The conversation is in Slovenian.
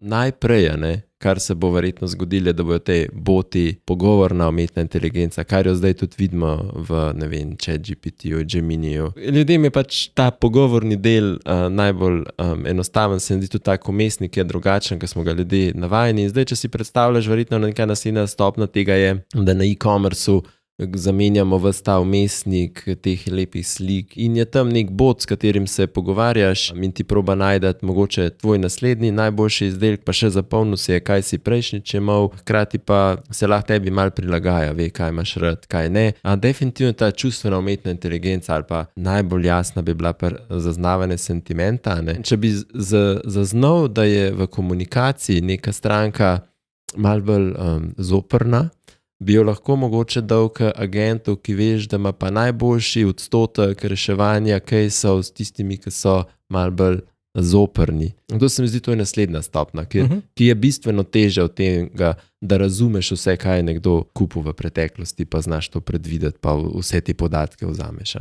najprej, kar se bo verjetno zgodilo, da bojo te boti pogovorna umetna inteligenca, kar jo zdaj tudi vidimo v, ne vem, ChatGPT-ju, Geminiju. Ljudem je pač ta pogovorni del najbolj enostaven, se mi zdi tudi tak umestnik je drugačen, ker smo ga ljudje navajeni. In zdaj, če si predstavljaš, verjetno nekaj naslednja stopnja tega je, da na e-commerceu zamenjamo ves ta umestnik teh lepih slik in je tam nek bot, s katerim se pogovarjaš in ti proba najdeti mogoče tvoj naslednji najboljši izdelek, pa še zapomnil si je, kaj si prejšnjič imel, hkrati pa se lahko tebi malo prilagaja, ve, kaj imaš rad, kaj ne. Definitivno ta čustvena umetna inteligenca ali pa najbolj jasna bi bila pri zaznavanju sentimenta, Če bi zaznal, da je v komunikaciji neka stranka malo bolj zoprna, bi jo lahko mogoče dal k agentu, ki veš, da ima pa najboljši odstotek reševanja caseov s tistimi, ki so malo bolj zoprni. To se mi zdi, to je naslednja stopnja, ki je bistveno težja od tega, da razumeš vse, kaj je nekdo kupil v preteklosti, pa znaš to predvideti, pa vse te podatke vzameš.